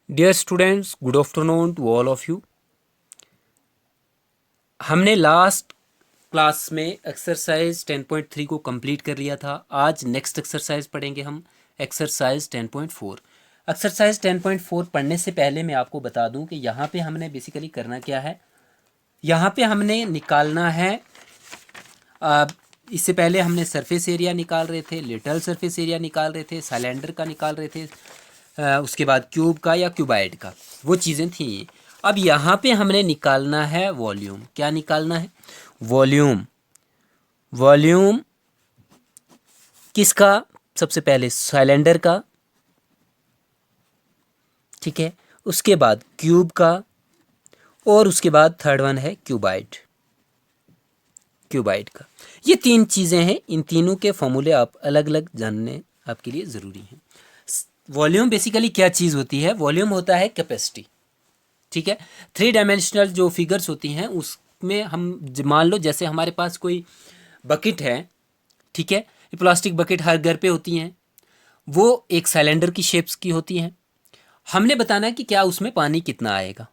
Dear students, good afternoon to all of you. हमने last class में exercise 10.3 को complete कर लिया था। आज नेक्स्ट एक्सरसाइज पढ़ेंगे हम, एक्सरसाइज 10.4। एक्सरसाइज 10.4 पढ़ने से पहले मैं आपको बता दूं कि यहाँ पे हमने बेसिकली करना क्या है। यहाँ पे हमने निकालना है, इससे पहले हमने सरफेस एरिया निकाल रहे थे, लिटल सरफेस एरिया निकाल रहे थे, सिलेंडर का निकाल रहे थे, उसके बाद क्यूब का या क्यूबाइड का, वो चीज़ें थी। अब यहाँ पे हमने निकालना है वॉल्यूम। क्या निकालना है? वॉल्यूम। वॉल्यूम किसका? सबसे पहले सिलेंडर का, ठीक है, उसके बाद क्यूब का, और उसके बाद थर्ड वन है क्यूबाइड। क्यूबाइड का। ये तीन चीज़ें हैं, इन तीनों के फॉर्मूले आप अलग अलग जानने आपके लिए ज़रूरी हैं। वॉल्यूम बेसिकली क्या चीज़ होती है? वॉल्यूम होता है कैपेसिटी, ठीक है। 3 डायमेंशनल जो फिगर्स होती हैं उसमें हम मान लो जैसे हमारे पास कोई बकेट है, ठीक है, ये प्लास्टिक बकेट हर घर पे होती हैं, वो एक सिलेंडर की शेप्स की होती हैं। हमने बताना है कि क्या उसमें पानी कितना आएगा,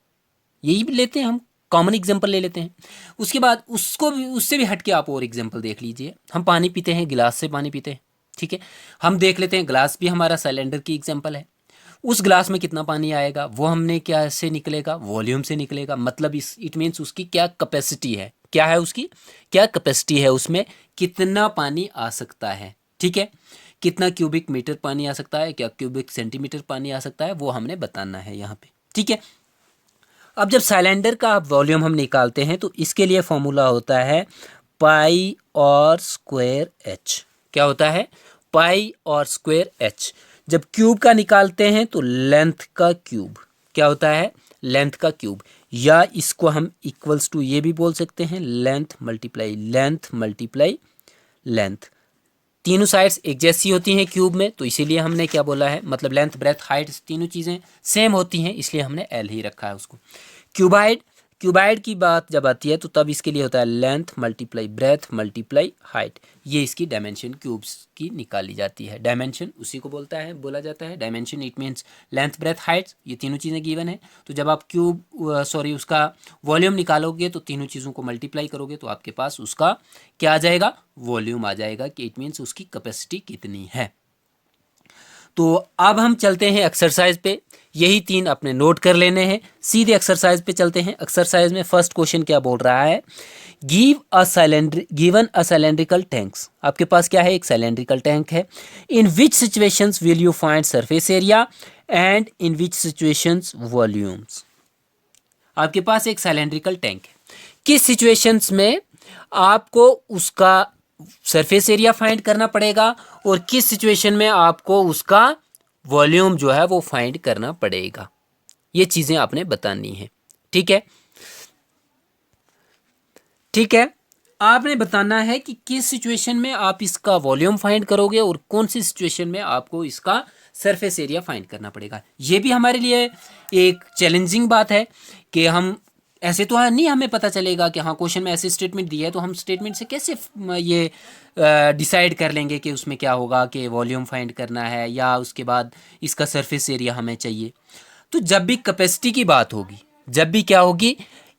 यही भी लेते हैं हम, कॉमन एग्जांपल ले लेते हैं। उसके बाद उसको भी, उससे भी हट के आप और एग्जांपल देख लीजिए। हम पानी पीते हैं, गिलास से पानी पीते हैं, ठीक है। हम देख लेते हैं, ग्लास भी हमारा सिलेंडर की एग्जांपल है। उस ग्लास में कितना पानी आएगा वो हमने क्या से निकलेगा? वॉल्यूम से निकलेगा। मतलब इस इट मीन्स उसकी क्या कैपेसिटी है, क्या है उसकी क्या कैपेसिटी है, उसमें कितना पानी आ सकता है, ठीक है। कितना क्यूबिक मीटर पानी आ सकता है, क्या क्यूबिक सेंटीमीटर पानी आ सकता है, वो हमने बताना है यहाँ पे, ठीक है। अब जब सिलेंडर का वॉल्यूम हम निकालते हैं तो इसके लिए फॉर्मूला होता है पाई और स्क्वायर एच। क्या होता है? पाई और स्क्वायर एच। जब क्यूब का निकालते हैं तो लेंथ का क्यूब। क्या होता है? लेंथ का क्यूब, या इसको हम इक्वल्स टू ये भी बोल सकते हैं, लेंथ मल्टीप्लाई लेंथ। तीनों साइड्स एक जैसी होती हैं क्यूब में, तो इसीलिए हमने क्या बोला है, मतलब लेंथ ब्रेथ हाइट तीनों चीज़ें सेम होती हैं, इसलिए हमने एल ही रखा है उसको। क्यूबाइड, क्यूबाइड की बात जब आती है तो तब इसके लिए होता है length multiply breath multiply height. ये इसकी डायमेंशन क्यूब्स की निकाली जाती है। डायमेंशन उसी को बोला जाता है dimension. It means length breadth height, ये तीनों चीज़ें गिवन है। तो जब आप उसका वॉल्यूम निकालोगे तो तीनों चीज़ों को मल्टीप्लाई करोगे तो आपके पास उसका क्या आ जाएगा? वॉल्यूम आ जाएगा, कि इट मीन्स उसकी कैपेसिटी कितनी है। तो अब हम चलते हैं एक्सरसाइज पे। यही तीन अपने नोट कर लेने हैं, सीधे एक्सरसाइज पे चलते हैं। एक्सरसाइज में फर्स्ट क्वेश्चन क्या बोल रहा है? Given a cylindrical tanks. आपके पास क्या है? एक सिलेंड्रिकल टैंक है। In which situations will you find surface area and in which situations volumes. आपके पास एक सिलेंड्रिकल टैंक है, किस सिचुएशंस में आपको उसका सरफेस एरिया फाइंड करना पड़ेगा और किस सिचुएशन में आपको उसका वॉल्यूम जो है वो फाइंड करना पड़ेगा। ये चीज़ें आपने बतानी है, ठीक है। ठीक है, आपने बताना है कि किस सिचुएशन में आप इसका वॉल्यूम फाइंड करोगे और कौन सी सिचुएशन में आपको इसका सरफेस एरिया फाइंड करना पड़ेगा। ये भी हमारे लिए एक चैलेंजिंग बात है कि हम ऐसे तो नहीं हमें पता चलेगा कि हाँ क्वेश्चन में ऐसे स्टेटमेंट दिया है, तो हम स्टेटमेंट से कैसे ये डिसाइड कर लेंगे कि उसमें क्या होगा, कि वॉल्यूम फाइंड करना है या उसके बाद इसका सरफेस एरिया हमें चाहिए। तो जब भी कैपेसिटी की बात होगी, जब भी क्या होगी,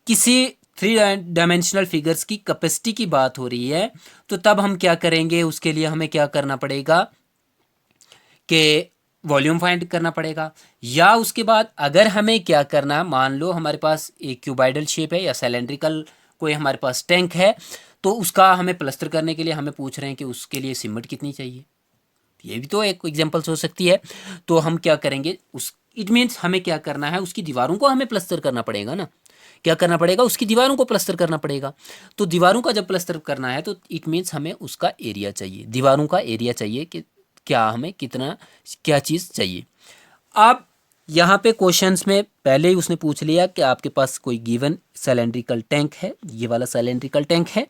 किसी 3 डायमेंशनल फिगर्स की कैपेसिटी की बात हो रही है, तो तब हम क्या करेंगे, उसके लिए हमें क्या करना पड़ेगा कि वॉल्यूम फाइंड करना पड़ेगा। या उसके बाद अगर हमें क्या करना है, मान लो हमारे पास एक क्यूबाइडल शेप है या सिलेंड्रिकल कोई हमारे पास टैंक है, तो उसका हमें प्लास्टर करने के लिए हमें पूछ रहे हैं कि उसके लिए सीमेंट कितनी चाहिए। ये भी तो एक एग्जांपल्स हो सकती है। तो हम क्या करेंगे, उस इट मीन्स हमें क्या करना है, उसकी दीवारों को हमें प्लास्टर करना पड़ेगा ना। क्या करना पड़ेगा? उसकी दीवारों को प्लास्टर करना पड़ेगा। तो दीवारों का जब प्लास्टर करना है तो इट मीन्स हमें उसका एरिया चाहिए, दीवारों का एरिया चाहिए, कि क्या हमें कितना क्या चीज़ चाहिए। अब यहाँ पे क्वेश्चंस में पहले ही उसने पूछ लिया कि आपके पास कोई गिवन सिलेंड्रिकल टैंक है, ये वाला सिलेंड्रिकल टैंक है,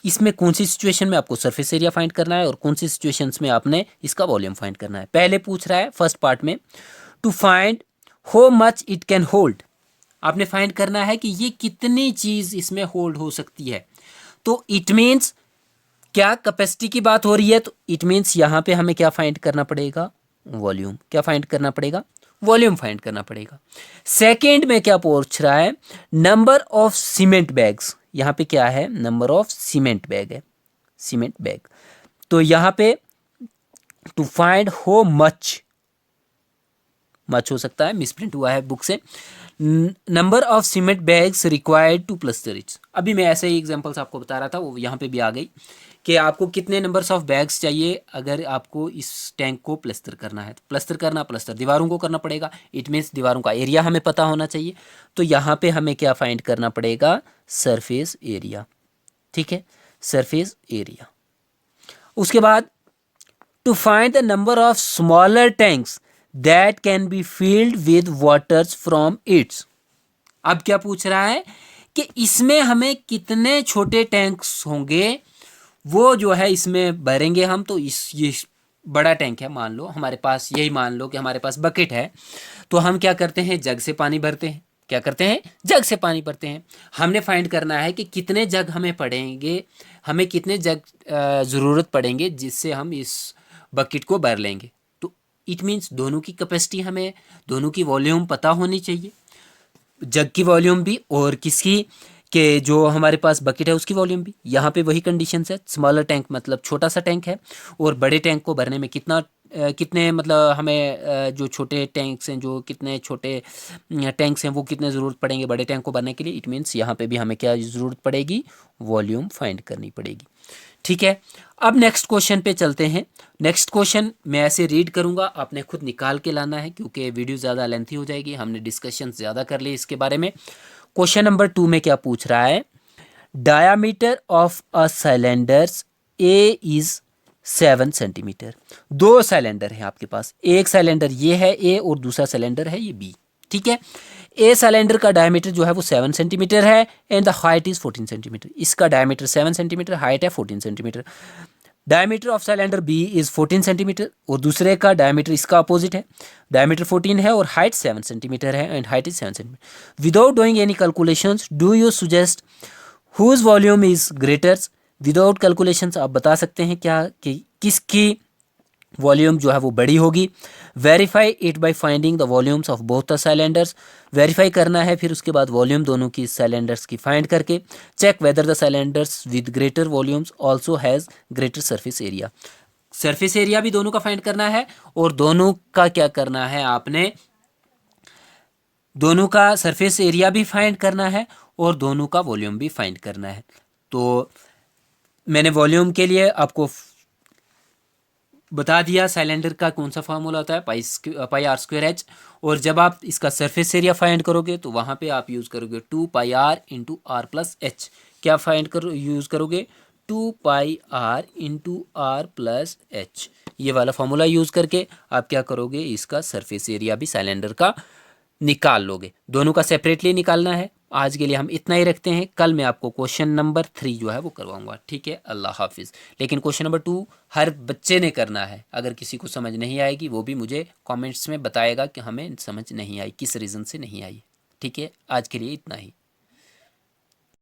इसमें कौन सी सिचुएशन में आपको सरफेस एरिया फाइंड करना है और कौन सी सिचुएशंस में आपने इसका वॉल्यूम फाइंड करना है। पहले पूछ रहा है फर्स्ट पार्ट में, to find how much it can hold. आपने फाइंड करना है कि ये कितनी चीज़ इसमें होल्ड हो सकती है। तो इट मीन्स क्या कैपेसिटी की बात हो रही है, तो इट मीन्स यहाँ पे हमें क्या फाइंड करना पड़ेगा? वॉल्यूम। क्या फाइंड करना पड़ेगा? वॉल्यूम फाइंड करना पड़ेगा। सेकेंड में क्या पूछ रहा है, नंबर ऑफ सीमेंट बैग्स, यहाँ पे क्या है, नंबर ऑफ सीमेंट बैग है, सीमेंट बैग। तो यहाँ पे टू फाइंड हो मच हो सकता है, मिसप्रिंट हुआ है बुक से, number of cement bags required to plaster its. अभी मैं ऐसे ही एग्जांपल्स आपको बता रहा था, वो यहाँ पे भी आ गई कि आपको कितने नंबर्स ऑफ बैग्स चाहिए अगर आपको इस टैंक को प्लस्तर करना है। तो प्लस्तर दीवारों को करना पड़ेगा, इट मीन्स दीवारों का एरिया हमें पता होना चाहिए। तो यहाँ पे हमें क्या फाइंड करना पड़ेगा, सरफेस एरिया, ठीक है, सरफेस एरिया। उसके बाद to find the number of smaller tanks that can be filled with waters from its. अब क्या पूछ रहा है कि इसमें हमें कितने छोटे टैंक्स होंगे वो जो है इसमें भरेंगे हम। तो ये बड़ा टैंक है, मान लो हमारे पास, यही मान लो कि हमारे पास बकेट है, तो हम क्या करते हैं, जग से पानी भरते हैं। क्या करते हैं, जग से पानी भरते हैं। हमने फाइंड करना है कि कितने जग हमें पड़ेंगे, हमें कितने जग ज़रूरत पड़ेंगे जिससे हम इस बकेट को भर लेंगे। तो इट मीन्स दोनों की कैपेसिटी, हमें दोनों की वॉल्यूम पता होनी चाहिए, जग की वॉल्यूम भी और किसकी कि जो हमारे पास बकेट है उसकी वॉल्यूम भी। यहाँ पे वही कंडीशन है, स्मॉलर टैंक मतलब छोटा सा टैंक है, और बड़े टैंक को भरने में कितने मतलब हमें जो छोटे टैंक्स हैं, जो कितने छोटे टैंक्स हैं वो कितने ज़रूरत पड़ेंगे बड़े टैंक को भरने के लिए। इट मीन्स यहाँ पे भी हमें क्या ज़रूरत पड़ेगी, वॉल्यूम फाइंड करनी पड़ेगी, ठीक है। अब नेक्स्ट क्वेश्चन पे चलते हैं। नेक्स्ट क्वेश्चन मैं ऐसे रीड करूँगा, आपने खुद निकाल के लाना है क्योंकि वीडियो ज़्यादा लेंथी हो जाएगी, हमने डिस्कशन ज़्यादा कर ली इसके बारे में। क्वेश्चन नंबर 2 में क्या पूछ रहा है, diameter of a cylinders A is 7 centimetre. दो सिलेंडर है आपके पास, एक सिलेंडर ये है ए और दूसरा सिलेंडर है ये बी, ठीक है। ए सिलेंडर का डायमीटर जो है वो 7 सेंटीमीटर है and the height is 14 centimetre. इसका डायमीटर 7 सेंटीमीटर, हाइट है 14 centimetre. Diameter of cylinder B is 14 centimetre और दूसरे का डायमीटर इसका अपोजिट है, डायमीटर 14 है और हाइट 7 सेंटीमीटर है and height is 7 centimetre. Without doing any calculations do you suggest whose volume is greater. Without calculations आप बता सकते हैं क्या कि किसकी वॉल्यूम जो है वो बड़ी होगी। Verify it by finding the volumes of both the cylinders. Verify करना है फिर उसके बाद वॉल्यूम दोनों की सिलेंडर्स की फाइंड करके। Check whether the cylinders with greater volumes also has greater surface area. Surface area भी दोनों का फाइंड करना है और दोनों का क्या करना है, आपने दोनों का सरफेस एरिया भी फाइंड करना है और दोनों का वॉल्यूम भी फाइंड करना है। तो मैंने वॉल्यूम के लिए आपको बता दिया सिलेंडर का कौन सा फार्मूला होता है, पाई आर स्क्वायर एच। और जब आप इसका सरफेस एरिया फाइंड करोगे तो वहाँ पे आप यूज़ करोगे 2 pi R into R plus H. क्या फाइंड यूज़ करोगे, 2 pi R into R plus H. ये वाला फार्मूला यूज़ करके आप क्या करोगे, इसका सरफेस एरिया भी सिलेंडर का निकाल लोगे। दोनों का सेपरेटली निकालना है। आज के लिए हम इतना ही रखते हैं, कल मैं आपको क्वेश्चन नंबर 3 जो है वो करवाऊंगा, ठीक है। अल्लाह हाफिज़। लेकिन क्वेश्चन नंबर 2 हर बच्चे ने करना है। अगर किसी को समझ नहीं आएगी वो भी मुझे कमेंट्स में बताएगा कि हमें समझ नहीं आई, किस रीज़न से नहीं आई, ठीक है। आज के लिए इतना ही।